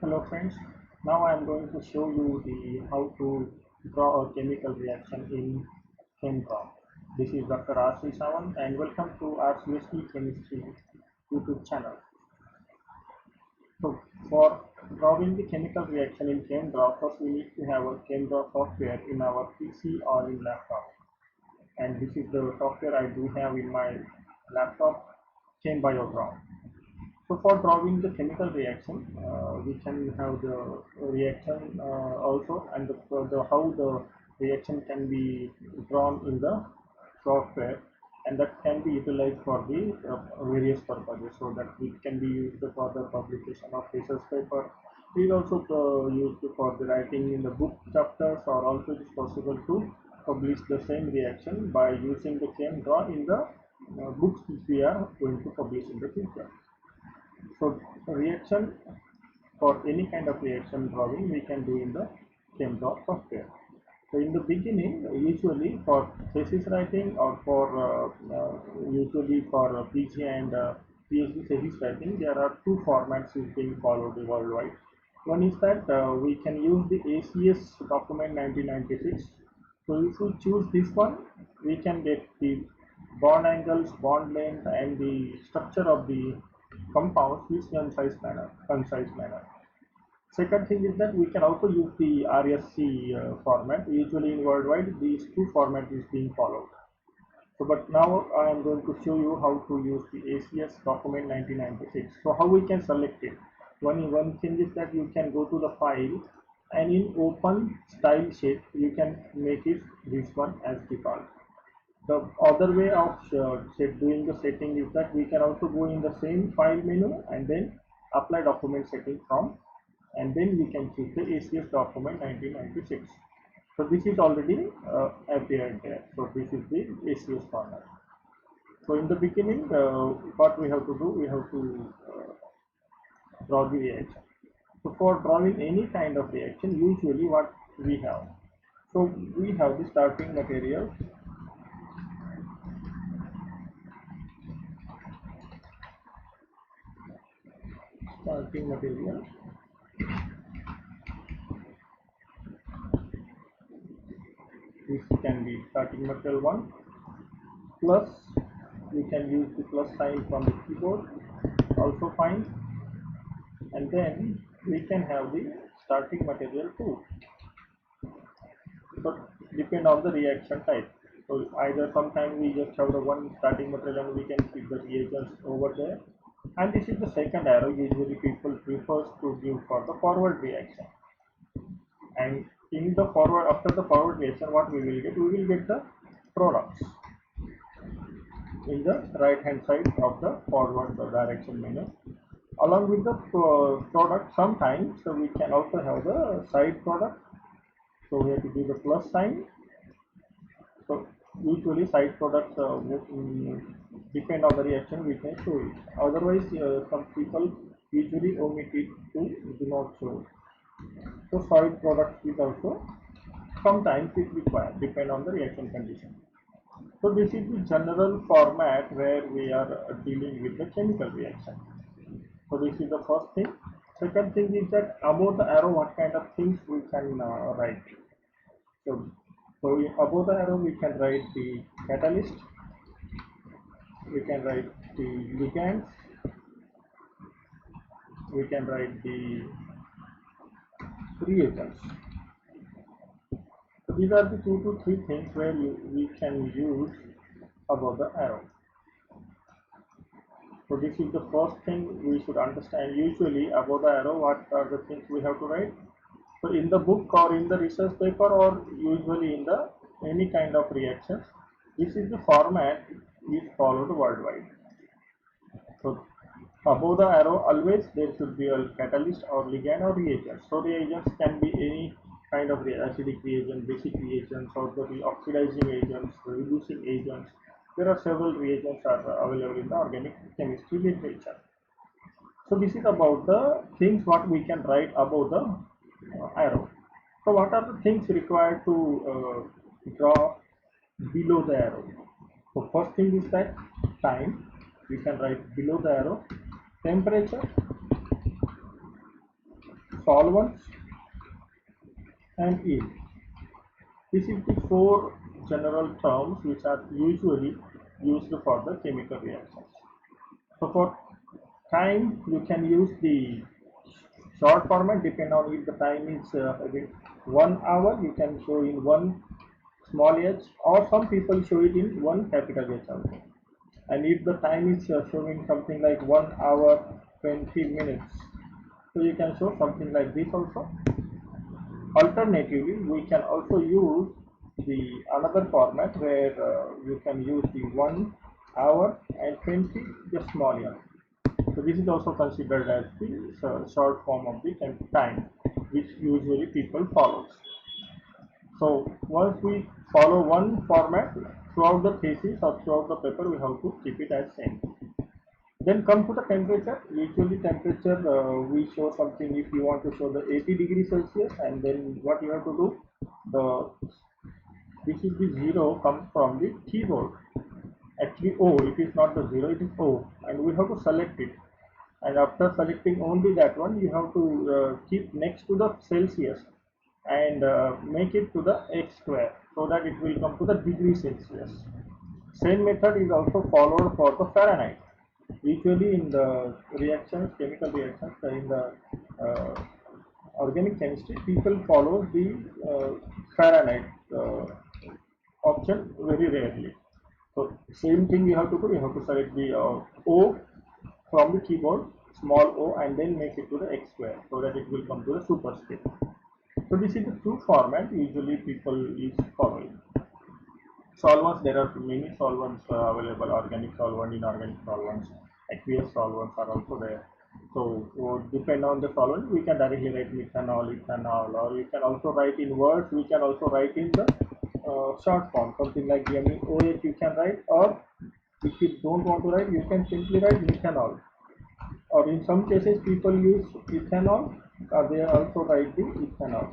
Hello friends, now I am going to show you the how to draw a chemical reaction in ChemDraw. This is Dr. R. Sawan and welcome to our CSE Chemistry YouTube channel. So for drawing the chemical reaction in ChemDraw, first we need to have a ChemDraw software in our PC or in laptop. And this is the software I do have in my laptop, ChemDraw. So for drawing the chemical reaction, we can have the reaction also, and the how the reaction can be drawn in the software, and that can be utilized for the various purposes. So that it can be used for the publication of research paper. It is also used for the writing in the book chapters, or also it is possible to publish the same reaction by using the ChemDraw in the books which we are going to publish in the future. So reaction, for any kind of reaction drawing we can do in the ChemDraw software. So in the beginning, usually for thesis writing or for usually for PG and PhD thesis writing, there are two formats is being followed worldwide. One is that we can use the ACS document 1996. So if we choose this one, we can get the bond angles, bond length, and the structure of the compounds in concise manner. Second thing is that we can also use the RSC format. Usually in worldwide, these two formats is being followed. So, but now I am going to show you how to use the ACS document 1996. So how we can select it? One thing is that you can go to the file, and in open style sheet you can make it this one as default. The other way of doing the setting is that we can also go in the same file menu and then apply document setting from, and then we can choose the ACS document 1996. So this is already appeared there. So this is the ACS format. So in the beginning, what we have to do, we have to draw the reaction. So for drawing any kind of reaction, usually what we have. So we have the starting material. Starting material. This can be starting material 1 plus, you can use the plus sign from the keyboard, also fine, and then we can have the starting material 2. So depend on the reaction type. So either sometimes we just have the one starting material and we can keep the reagents over there, and this is the second arrow usually people prefers to give for the forward reaction. And in the forward, after the forward reaction, what we will get? We will get the products in the right hand side of the forward direction menu. Along with the product, sometimes so we can also have the side product. So we have to do the plus sign. So usually side products depend on the reaction, we can show it. Otherwise, some people usually omit it to do not show. So side product is also sometimes it required, depend on the reaction condition. So this is the general format where we are dealing with the chemical reaction. So this is the first thing. Second thing is that above the arrow, what kind of things we can write. So above the arrow we can write the catalyst, we can write the ligands, we can write the reagents. So these are the 2 to 3 things where we can use above the arrow. So this is the first thing we should understand. Usually above the arrow, what are the things we have to write? So in the book or in the research paper or usually in the any kind of reactions, this is the format is followed worldwide. So above the arrow always there should be a catalyst or ligand or reagent. So reagents can be any kind of acidic reagent, basic reagents, or the oxidizing agents, reducing agents. There are several reagents are available in the organic chemistry literature. So this is about the things what we can write above the arrow. So what are the things required to draw below the arrow? So first thing is that time, we can write below the arrow. Temperature, solvents, and yield. This is the four general terms which are usually used for the chemical reactions. So for time, you can use the short format depending on if the time is maybe 1 hour, you can show in one small h, or some people show it in one capital H also. And if the time is showing something like 1 hour 20 minutes, so you can show something like this also. Alternatively, we can also use the another format where you can use the 1 hour and 20 just small here. So this is also considered as the short form of the time, which usually people follows. So once we follow one format throughout the thesis or throughout the paper, we have to keep it as same. Then come to the temperature. Usually temperature we show something if you want to show the 80 degrees Celsius, and then what you have to do, the this is the zero comes from the keyboard. Actually O, it is not the zero, it is O, and we have to select it. And after selecting only that one, you have to keep next to the Celsius and make it to the x square so that it will come to the degree Celsius. Same method is also followed for the Fahrenheit. Usually in the reactions, chemical reactions, in the organic chemistry, people follow the Fahrenheit option very rarely. So same thing you have to do. You have to select the O from the keyboard, small o, and then make it to the x square so that it will come to the superscript. So this is the two format usually people is following. Solvents, there are many solvents available, organic solvent, inorganic solvents, aqueous solvents are also there. So depend on the solvent, we can directly write methanol, ethanol, or you can also write in words, we can also write in the short form, something like MEOH you can write, or if you don't want to write, you can simply write methanol. Or in some cases, people use ethanol, they also write the ethanol.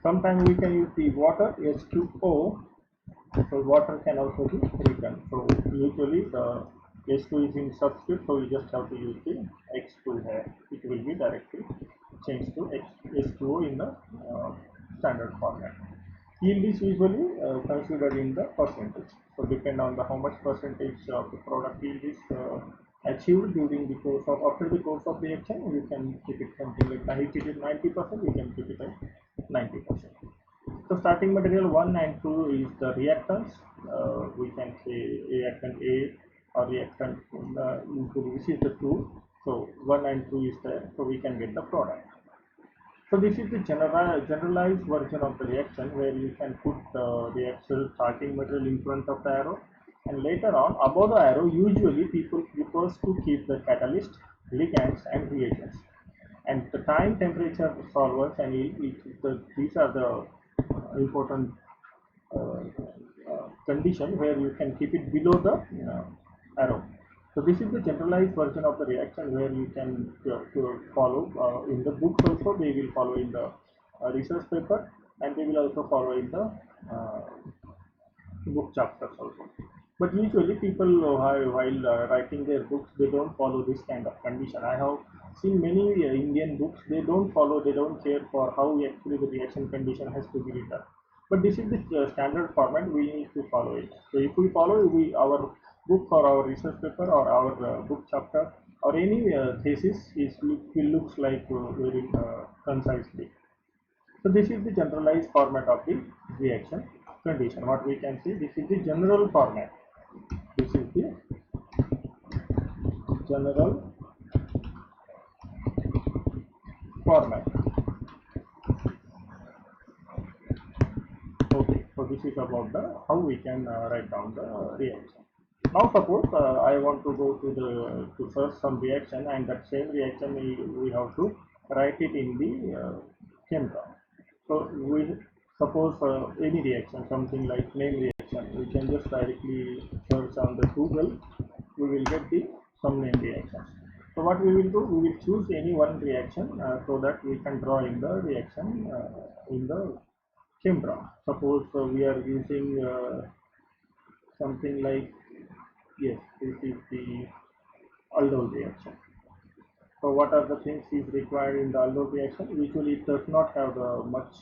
Sometimes we can use the water, H2O, so water can also be written. So usually the H2 is in subscript, so you just have to use the X2 here. It will be directly changed to H2O in the standard format. Yield is usually considered in the percentage. So depend on the how much percentage of the product yield is achieved during the course of after the course of reaction, you can keep it something like if it is 90%, you can keep it at 90%. So starting material 1 and 2 is the reactants. We can say reactant A or reactant this is the 2. So 1 and 2 is there, so we can get the product. So this is the generalized version of the reaction where you can put the actual starting material in front of the arrow, and later on above the arrow usually people prefers to keep the catalyst, ligands, and reagents. And the time, temperature, solvents, and these are the important condition where you can keep it below the arrow. So this is the generalized version of the reaction where you can to follow in the books also. They will follow in the research paper, and they will also follow in the book chapters also. But usually people while writing their books, they don't follow this kind of condition. I have seen many Indian books, they don't follow, they don't care for how actually the reaction condition has to be written. But this is the standard format, we need to follow it. So if we follow our book or our research paper or our book chapter or any thesis will looks like very concisely. So this is the generalized format of the reaction condition. What we can see, this is the general format. This is the general format. Okay, so this is about the how we can write down the reaction. Now suppose I want to go to the to search some reaction, and that same reaction we have to write it in the ChemDraw. So we suppose any reaction, something like name reaction, we can just directly search on the Google. We will get the some name reactions. So what we will do, we will choose any one reaction so that we can draw in the reaction in the ChemDraw. Suppose we are using something like, yes, this is the aldol reaction. So what are the things is required in the aldol reaction? Usually it does not have the much.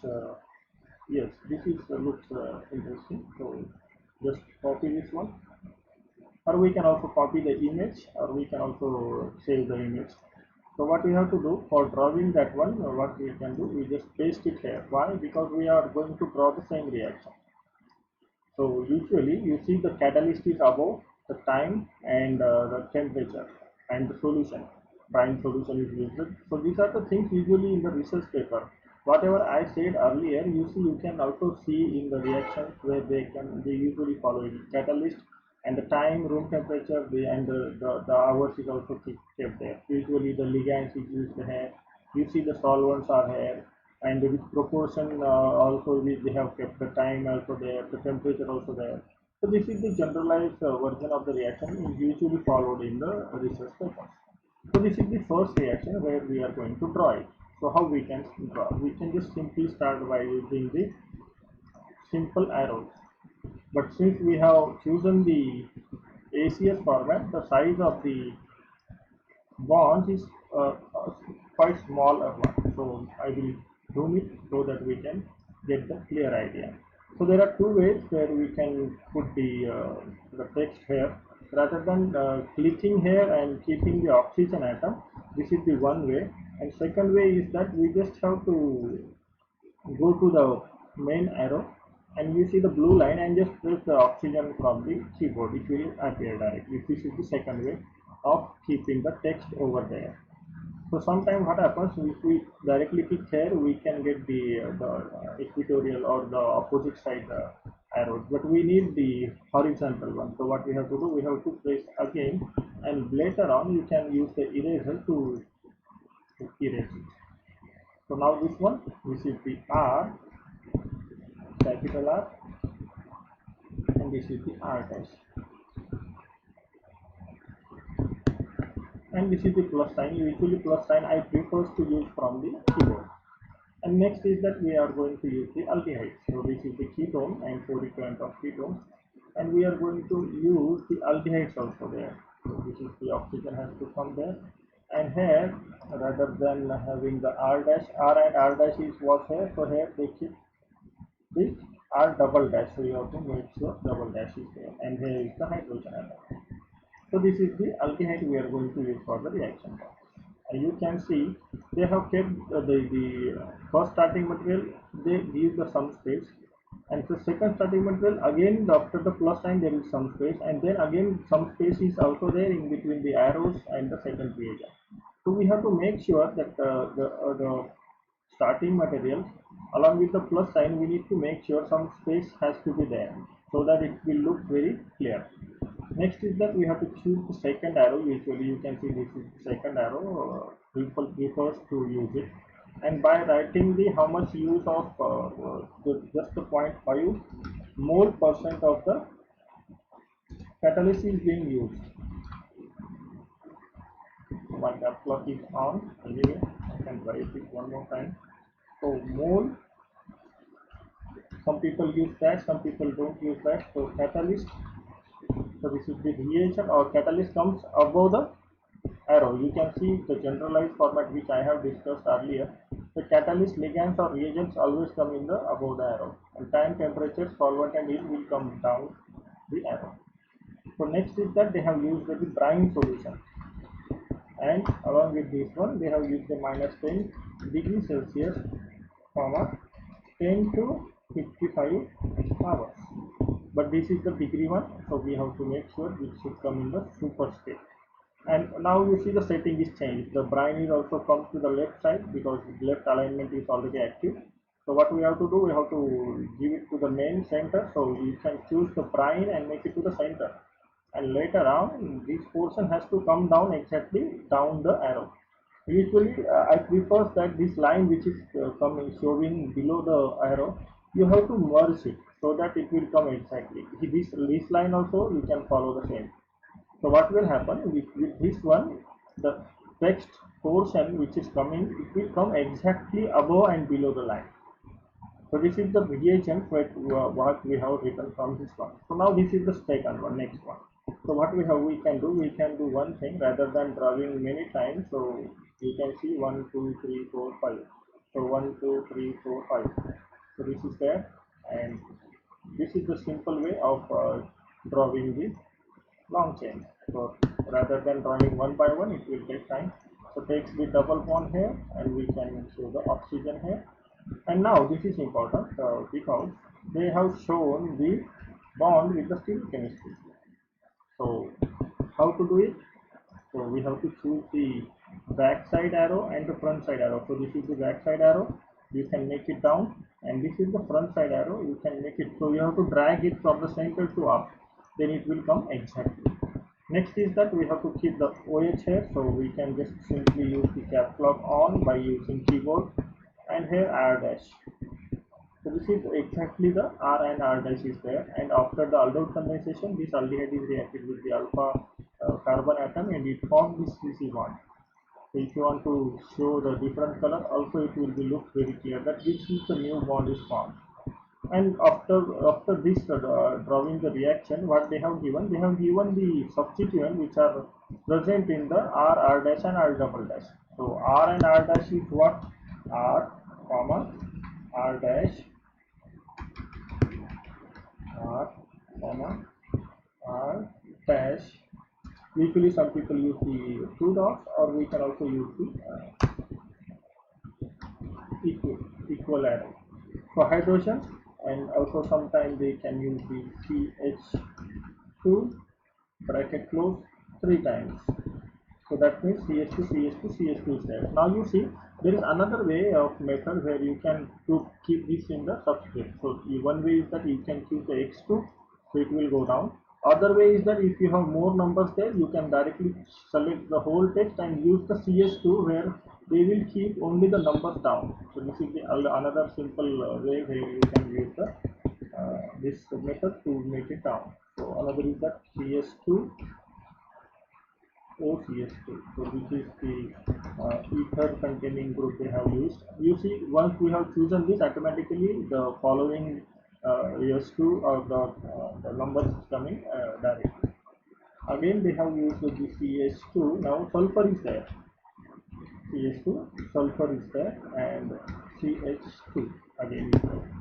Yes, this is looks interesting. So just copy this one, or we can also copy the image, or we can also save the image. So what we have to do for drawing that one, what we can do, we just paste it here. Why? Because we are going to draw the same reaction. So usually you see the catalyst is above the time and the temperature and the solution. Brine solution is used. So these are the things usually in the research paper. Whatever I said earlier, you can also see in the reactions where they usually follow it. Catalyst and the time, room temperature, and the hours is also kept there. Usually the ligands is used here. You see the solvents are here, and with proportion also they have kept the time also there, the temperature also there. So this is the generalized version of the reaction is usually followed in the research papers. So this is the first reaction where we are going to draw it. So how we can draw? We can just simply start by using the simple arrows. But since we have chosen the ACS format, the size of the bonds is quite smaller one. So I will zoom it so that we can get the clear idea. So there are two ways where we can put the text here. Rather than clicking here and keeping the oxygen atom, this is the one way. And second way is that we just have to go to the main arrow and you see the blue line and just press the oxygen from the keyboard. It will appear directly. This is the second way of keeping the text over there. So sometimes what happens, if we directly click here, we can get the equatorial or the opposite side arrows, but we need the horizontal one. So what we have to do, we have to press again, and later on you can use the eraser to erase it. So now this is the R, capital R, and this is the R dash. And this is the plus sign. Usually plus sign I prefer to use from the keyboard. And next is that we are going to use the aldehydes. So this is the ketone and co-recurrent of ketones. And we are going to use the aldehydes also there. So this is the oxygen has to come there. And here, rather than having the R dash, R and R dash is what here. So here they keep this R double dash. So you have to make sure double dash is there. And here is the hydrogen atom. So this is the aldehyde we are going to use for the reaction. You can see they have kept the first starting material, they give the some space, and the second starting material again after the plus sign there is some space, and then again some space is also there in between the arrows and the second reagent. So we have to make sure that the starting materials along with the plus sign, we need to make sure some space has to be there so that it will look very clear. Next is that we have to choose the second arrow. Usually you can see this is the second arrow, people prefers to use it, and by writing the how much use of just the 0.5 mole percent of the catalyst is being used. So my cap clock is on. Anyway, I can write it one more time. So mole, some people use that, some people don't use that. So catalyst, so this is the reagent or catalyst comes above the arrow. You can see the generalized format which I have discussed earlier. The catalyst, ligands or reagents always come in the above the arrow, and time, temperature, solvent and yield will come down the arrow. So next is that they have used the brine solution, and along with this one they have used the minus 10 degrees Celsius, comma 10 to 55 hours. But this is the degree one, so we have to make sure it should come in the super state. And now you see the setting is changed. The brine is also comes to the left side because left alignment is already active. So what we have to do, we have to give it to the main center. So you can choose the brine and make it to the center. And later on, this portion has to come down exactly down the arrow. Usually, I prefer that this line which is coming showing below the arrow, you have to merge it so that it will come exactly. This line also you can follow the same. So what will happen with this one, the text portion which is coming, it will come exactly above and below the line. So this is the reagent what we have written from this one. So now this is the second one, next one. So what we can do one thing rather than drawing many times. So you can see 1, 2, 3, 4, 5. So 1, 2, 3, 4, 5. So this is there, and this is the simple way of drawing the long chain. So rather than drawing one by one, it will take time. So takes the double bond here, and we can show the oxygen here. And now this is important because they have shown the bond with the steel chemistry. So how to do it? So we have to choose the back side arrow and the front side arrow. So this is the back side arrow. You can make it down, and this is the front side arrow. You can make it. So you have to drag it from the center to up. Then it will come exactly. Next is that we have to keep the OH here. So we can just simply use the caps lock on by using keyboard, and here R dash. So this is exactly the R and R dash is there, and after the aldol condensation, this aldehyde is reacted with the alpha carbon atom and it forms this CC bond. So if you want to show the different color, also it will be look very clear that this is the new bond is formed. And after this drawing the reaction, what they have given the substituent which are present in the R dash and R double dash. So R and R dash is what? R comma R dash, R comma R dash. Usually some people use the two dots, or we can also use the equal arrow for hydrogen, and also sometimes they can use the CH2 bracket close 3 times. So that means CH2, CH2, CH2 is there. Now you see there is another way of method where you can to keep this in the subscript. So one way is that you can keep the X2, so it will go down. Other way is that if you have more numbers there, you can directly select the whole text and use the CS2 where they will keep only the numbers down. So this is the another simple way where you can use the this method to make it down. So another is that CS2 OCS2. So this is the ether containing group they have used. You see, once we have chosen this, automatically the following S2 or the numbers is coming directly. Again, they have used the CH2. Now sulfur is there. CH2, sulfur is there, and CH2 again is there.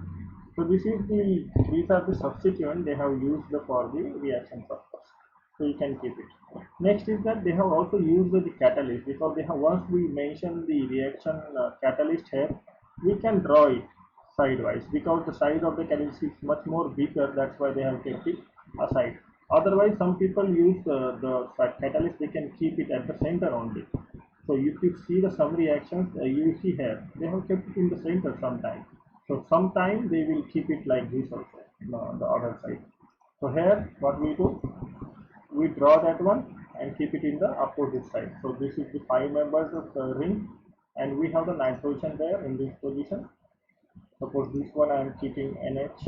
So these are the substituent they have used for the reaction purpose. So you can keep it. Next is that they have also used the catalyst, because they have, once we mention the reaction catalyst here, we can draw it sidewise because the size of the catalyst is much more bigger. That's why they have kept it aside. Otherwise, some people use the catalyst, they can keep it at the center only. So if you see the some reactions, you see here they have kept it in the center sometimes. So sometimes they will keep it like this also, the other side. So here what we do, we draw that one and keep it in the opposite side. So this is the 5 members of the ring, and we have the nitrogen there in this position. Suppose this one I am keeping NH,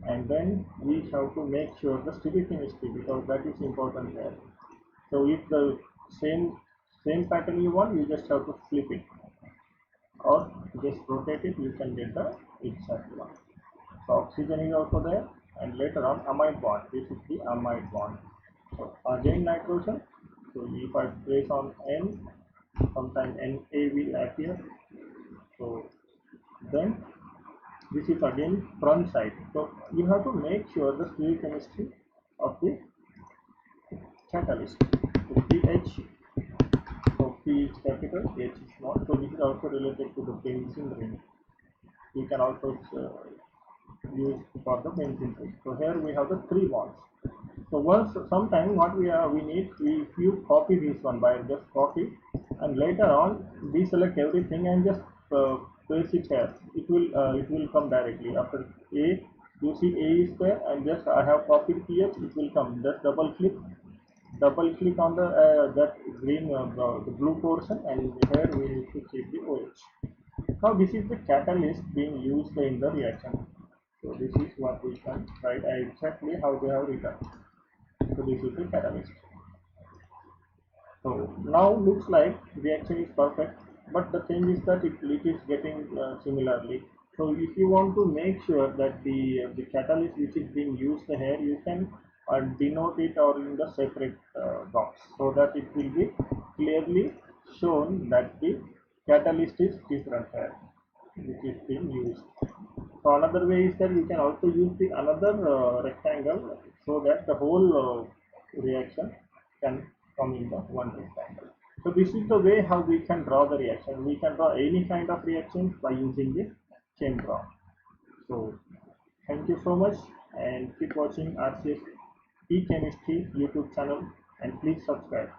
and then we have to make sure the stereochemistry, because that is important there. So if the same pattern you want, you just have to flip it or just rotate it, you can get the exact one. So oxygen is also there, and later on amide bond. This is the amide bond. So again nitrogen. So if I place on N, sometimes Na will appear. So then this is again front side. So you have to make sure the stereochemistry of the catalyst. So pH, so P is capital, H is small. So this is also related to the benzene ring. You can also use for the benzene ring. So here we have the 3 bonds. So once sometime what we need, if you copy this one by just copy, and later on deselect everything and just place it here. It will come directly after A. You see A is there, and just I have copied pH. It will come. Just double click on the that green the blue portion, and here we need to keep the OH. Now this is the catalyst being used in the reaction. So this is what we can write exactly how they have written. So this is the catalyst. So now looks like reaction is perfect, but the thing is that it is getting similarly. So if you want to make sure that the catalyst which is being used here, you can denote it or in the separate box, so that it will be clearly shown that the catalyst is different here, which is being used. So another way is that we can also use the another rectangle, so that the whole reaction can come in the one rectangle. So this is the way how we can draw the reaction. We can draw any kind of reactions by using the ChemDraw. So thank you so much, and keep watching RCS E Chemistry YouTube channel, and please subscribe.